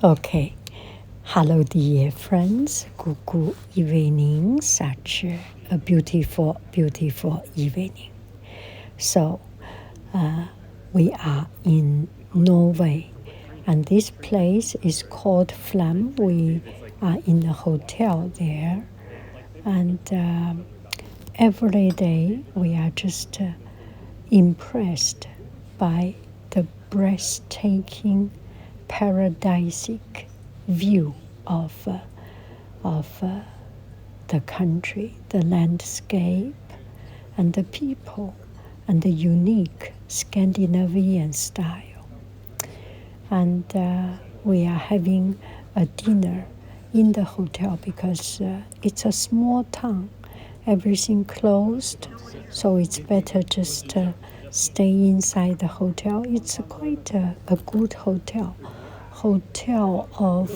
Okay. Hello, dear friends. Good evening. Such a beautiful, beautiful evening. So, we are in Norway, and this place is called Flam. We are in a hotel there, and every day we are just impressed by the breathtaking, paradisic view of the country, the landscape, and the people, and the unique Scandinavian style. And we are having a dinner in the hotel because it's a small town. Everything closed, so it's better just stay inside the hotel. It's quite a good hotel. Hotel of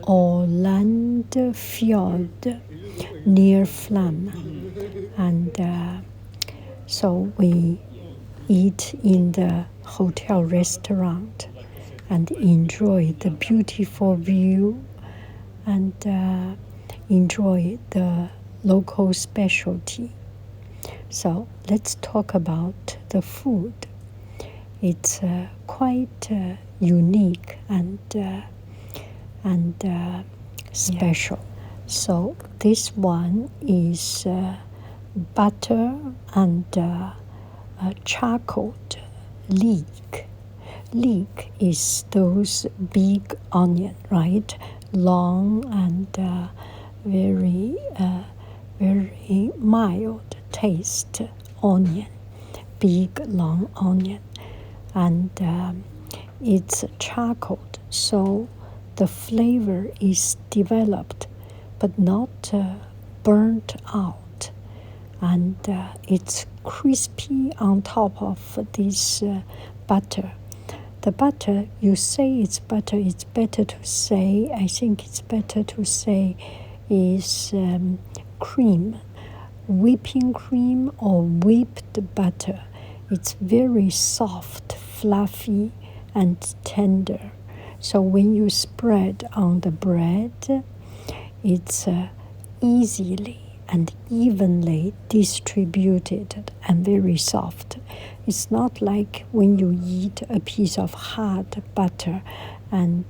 aurlandfjord near Flam. And so we eat in the hotel restaurant and enjoy the beautiful view and enjoy the local specialty. So let's talk about the food. It's quite unique and special. Yeah. So this one is butter and charcoal leek. Leek is those big onion, right? Long and very mild taste onion, big long onion, and it's charcoal, so the flavor is developed but not burnt out, and it's crispy on top of this butter. The butter, you say it's butter, it's better to say, I think it's better to say is cream, whipping cream or whipped butter. It's very soft, fluffy, and tender. So when you spread on the bread, it's easily and evenly distributed and very soft. It's not like when you eat a piece of hard butter and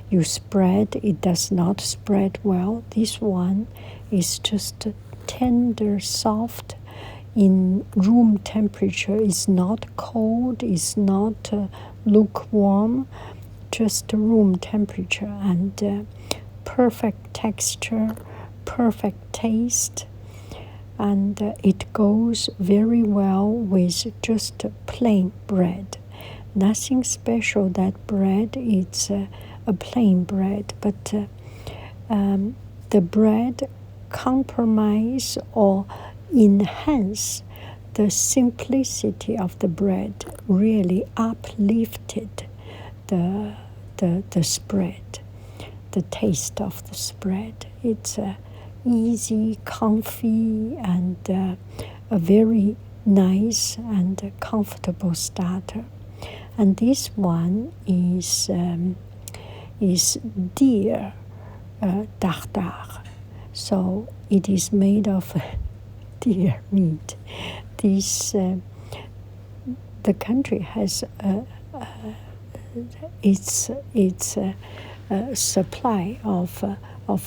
you spread, it does not spread well. This one is just tender, soft, in room temperature. It's not cold, it's not lukewarm, just room temperature, and perfect texture, perfect taste, and it goes very well with just plain bread. Nothing special, that bread, it's a plain bread, but the bread compromise or enhance the simplicity of the bread, really uplifted the spread, the taste of the spread. It's easy, comfy, and a very nice and comfortable starter. And this one is deer tartare. So it is made of deer meat. This the country has its supply of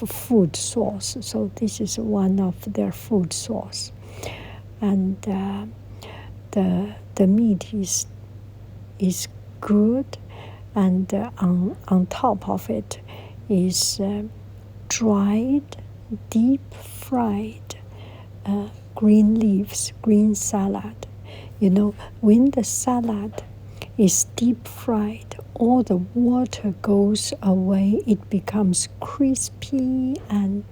food source. So this is one of their food source, and the meat is good, and on top of it is dried, deep fried green leaves, green salad. You know, when the salad is deep fried, all the water goes away. It becomes crispy and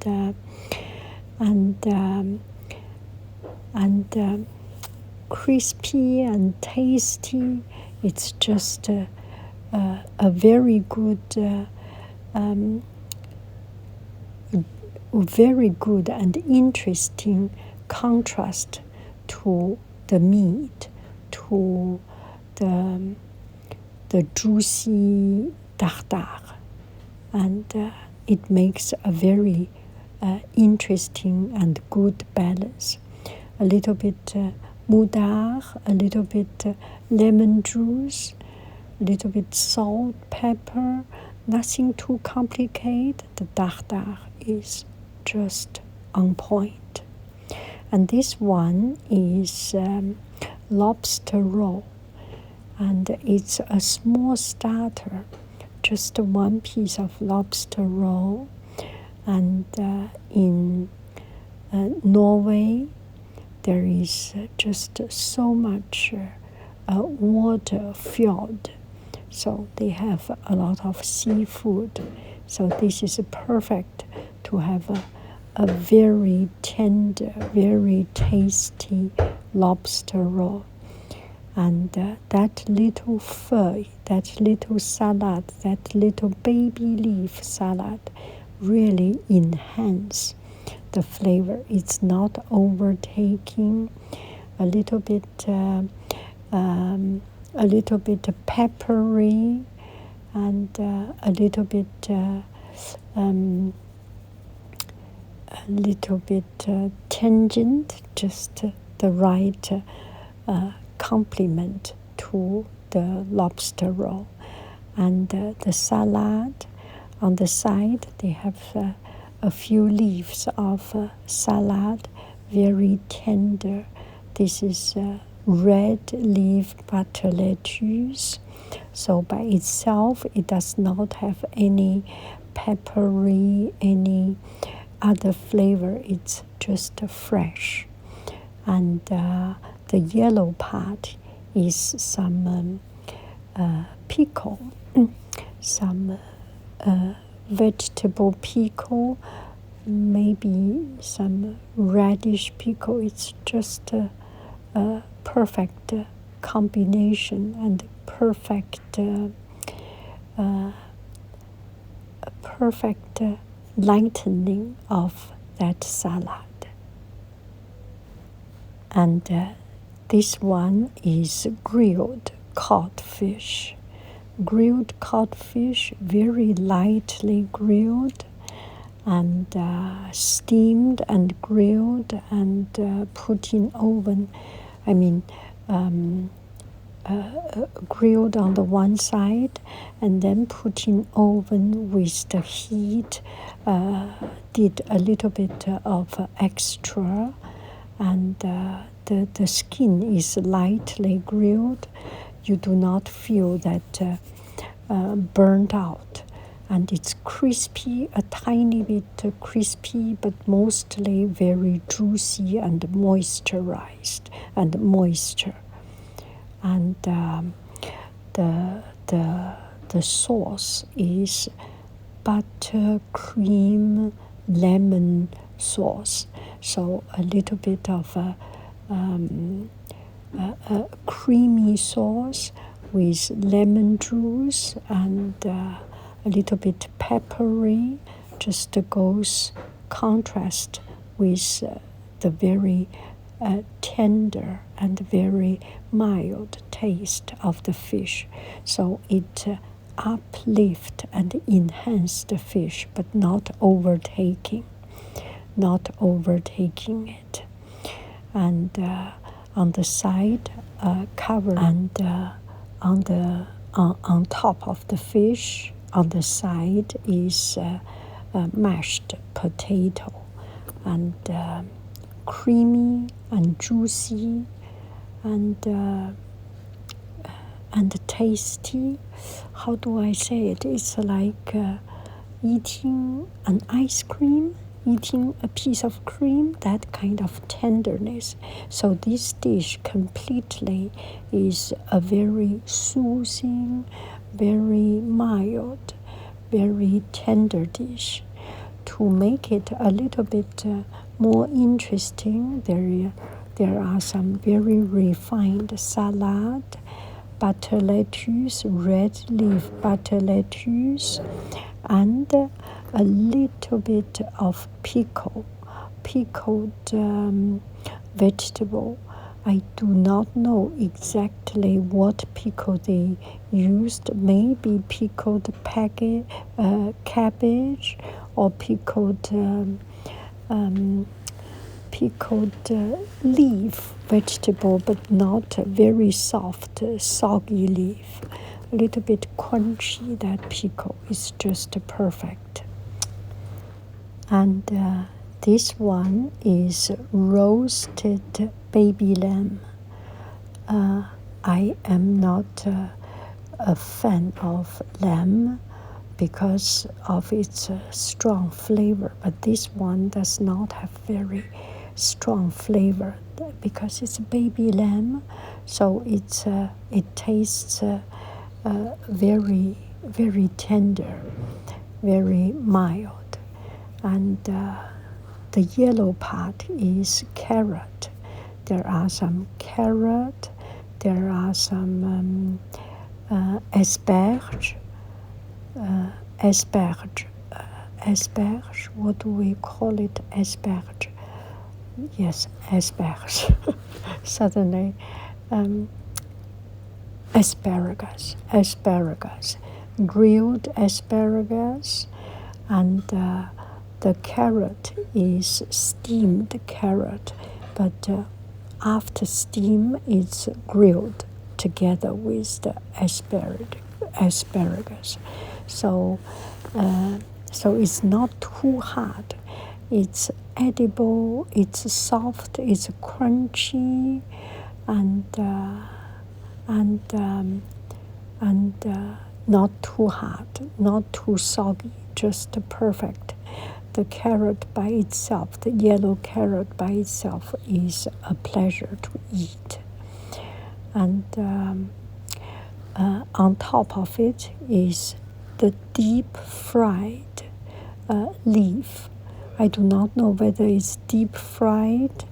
crispy and tasty. It's just a very good. Very good and interesting contrast to the meat, to the juicy tartare. And it makes a very interesting and good balance. A little bit moudar, a little bit lemon juice, a little bit salt, pepper, nothing too complicated. The tartare is just on point. And this one is lobster roll, and it's a small starter, just one piece of lobster roll. And in Norway, there is just so much water fjord, so they have a lot of seafood. So this is perfect to have a very tender, very tasty lobster roll. And that little fur, that little salad, that little baby leaf salad really enhance the flavor. It's not overtaking. A little bit peppery, and a little bit tangent, just the right complement to the lobster roll. And the salad on the side, they have a few leaves of salad, very tender. This is red leaf butter lettuce. So by itself, it does not have any peppery, any other flavor. It's just fresh. And the yellow part is some pickle, some vegetable pickle, maybe some radish pickle. It's just a perfect combination and perfect lightening of that salad. And this one is grilled cod fish. Grilled cod fish, very lightly grilled, and steamed and grilled and put in oven. I mean, grilled on the one side and then put in oven with the heat. Did a little bit of extra, and the skin is lightly grilled. You do not feel that burnt out, and it's crispy, a tiny bit crispy, but mostly very juicy and moisturized and moisture. And the sauce is butter cream lemon sauce, so a little bit of a creamy sauce with lemon juice and a little bit peppery, just goes contrast with the very tender and very mild taste of the fish. So it uplift and enhance the fish, but not overtaking it. And on the side, cover, and on top of the fish, on the side is mashed potato, and creamy and juicy and tasty. How do I say it? It's like eating an ice cream, eating a piece of cream, that kind of tenderness. So this dish completely is a very soothing, very mild, very tender dish. To make it a little bit more interesting, there are some very refined salad, butter lettuce, red leaf butter lettuce, and a little bit of pickled vegetable. I do not know exactly what pickle they used. Maybe pickled cabbage or pickled leaf vegetable, but not very soft, soggy leaf. A little bit crunchy. That pickle is just perfect. And this one is roasted baby lamb. I am not a fan of lamb because of its strong flavor, but this one does not have very strong flavor because it's baby lamb, so it tastes very, very tender, very mild. And the yellow part is carrot. There are some carrot, there are some asperge, what do we call it? Asperge. Yes, asperge. Suddenly, asparagus, grilled asparagus, and the carrot is steamed carrot, but after steam it's grilled together with the asparagus. So it's not too hard. It's edible, it's soft, it's crunchy, and not too hard, not too soggy, just perfect. The carrot by itself, the yellow carrot by itself, is a pleasure to eat. And on top of it is the deep fried leaf. I do not know whether it's deep fried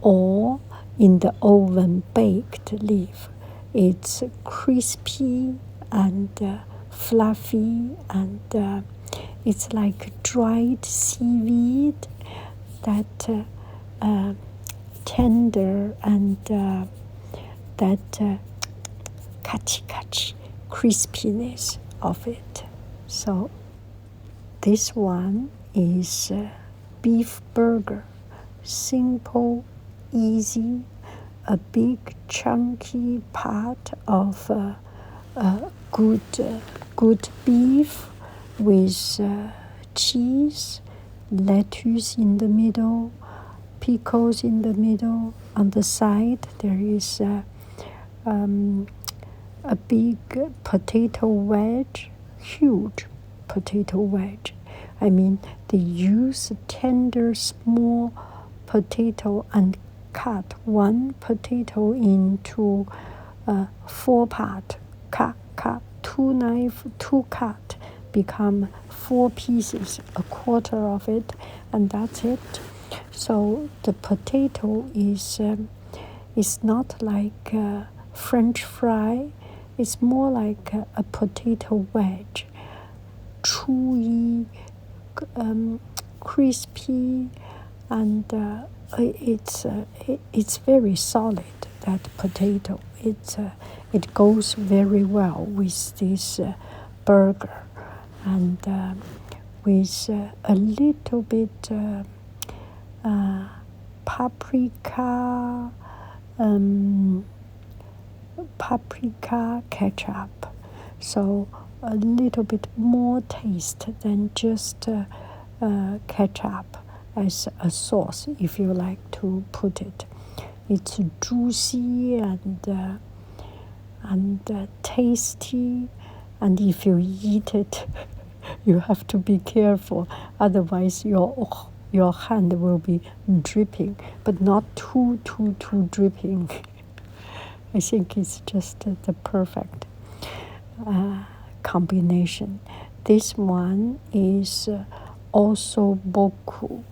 or in the oven baked leaf. It's crispy and fluffy, and it's like dried seaweed, that tender and that catchy crispiness of it. So this one is beef burger, simple, easy, a big chunky part of good beef with cheese, lettuce in the middle, pickles in the middle. On the side there is a big potato wedge, huge potato wedge. I mean, they use tender small potato and cut one potato into 4 part. Cut, two cut, become 4 pieces, a quarter of it, and that's it. So the potato is not like French fry. It's more like a potato wedge, chewy, crispy, and it's very solid. That potato, it goes very well with this burger, and with a little bit paprika ketchup, so a little bit more taste than just ketchup as a sauce, if you like to put it. It's juicy and tasty, and if you eat it, you have to be careful, otherwise your hand will be dripping, but not too dripping. I think it's just the perfect combination. This one is also boku,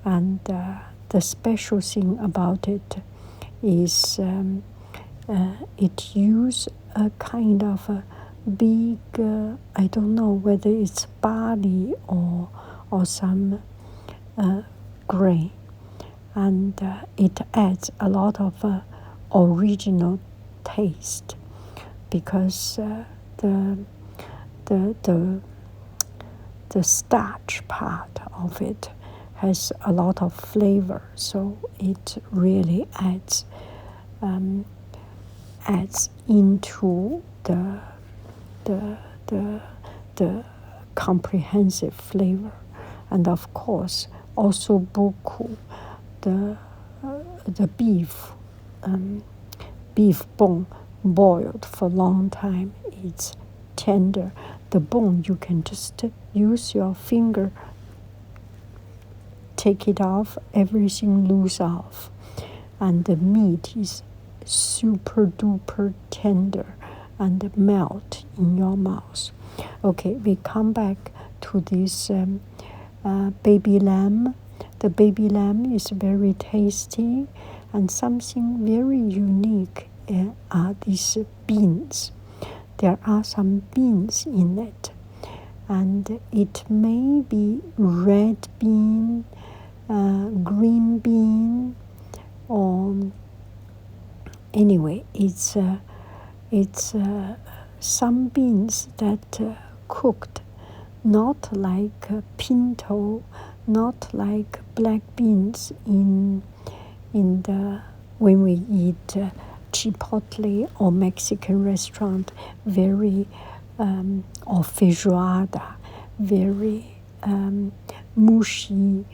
and the special thing about it is it uses a kind of a big, I don't know whether it's barley or some grain, and it adds a lot of original taste, because the starch part of it has a lot of flavor, so it really adds into the comprehensive flavor. And of course, also buku, the beef bone boiled for a long time. It's tender. The bone, you can just use your finger, take it off, everything loose off. And the meat is super duper tender and melt in your mouth. Okay, we come back to this baby lamb. The baby lamb is very tasty, and something very unique are these beans. There are some beans in it, and it may be red bean, green bean, or anyway, it's some beans that cooked, not like pinto, not like black beans in the when we eat Chipotle or Mexican restaurant, very or feijoada, very mushy,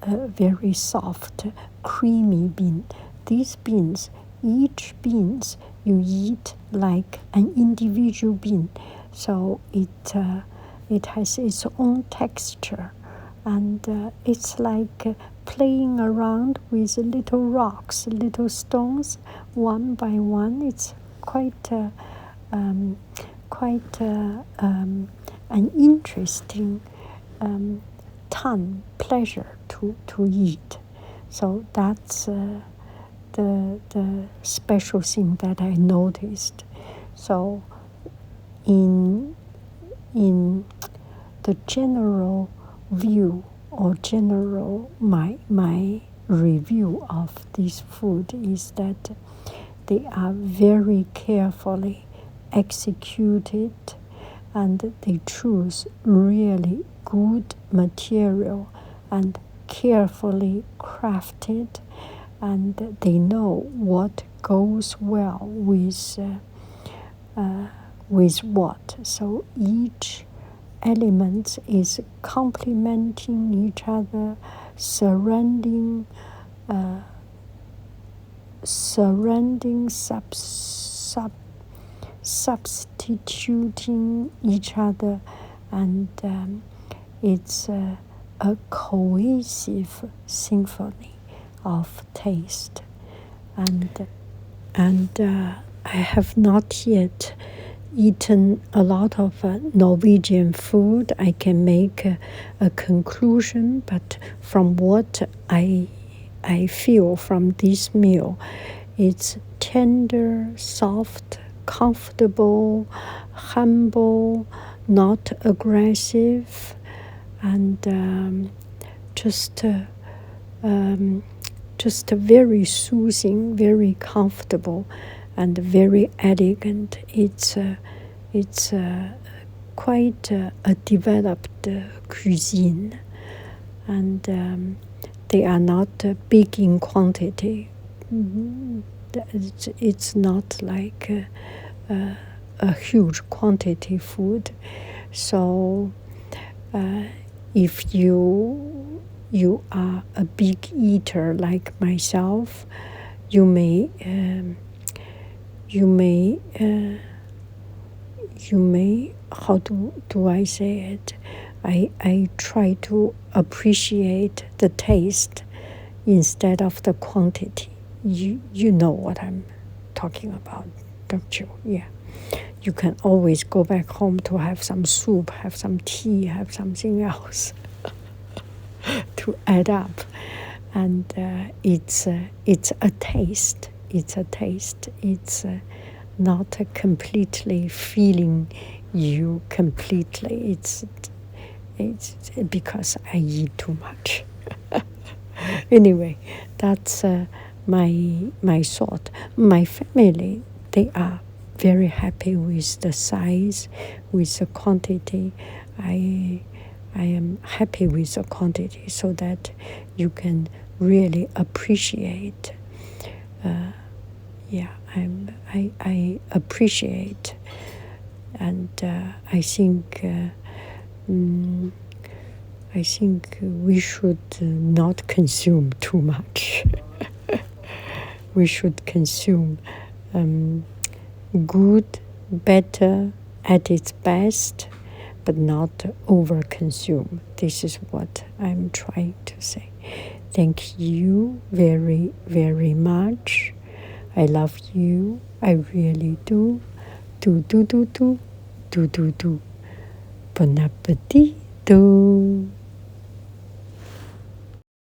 very soft, creamy bean. These beans, each beans you eat like an individual bean, so it has its own texture, and it's like playing around with little rocks, little stones, one by one. It's quite an interesting pleasure to eat. So that's the special thing that I noticed. So in the general view, or general my review of this food is that they are very carefully executed, and they choose really good material and carefully crafted, and they know what goes well with what. So each element is complementing each other, surrounding, substituting each other, and it's a cohesive symphony of taste. And I have not yet eaten a lot of Norwegian food. I can make a conclusion, but from what I feel from this meal, it's tender, soft, comfortable, humble, not aggressive, and just very soothing, very comfortable, and very elegant. It's quite a developed cuisine, and they are not big in quantity. It's not like a huge quantity food. So if you are a big eater like myself, you may how do I say it? I try to appreciate the taste instead of the quantity. You know what I'm talking about, don't you? Yeah. You can always go back home to have some soup, have some tea, have something else to add up. And it's a taste. It's a taste. It's not completely feeling you completely. It's because I eat too much. Anyway, that's my thought. My family, they are very happy with the size, with the quantity. I am happy with the quantity so that you can really appreciate. I appreciate, and I think we should not consume too much. We should consume good, better, at its best, but not over-consume. This is what I'm trying to say. Thank you very, very much. I love you. I really do. Do. Bon appetito.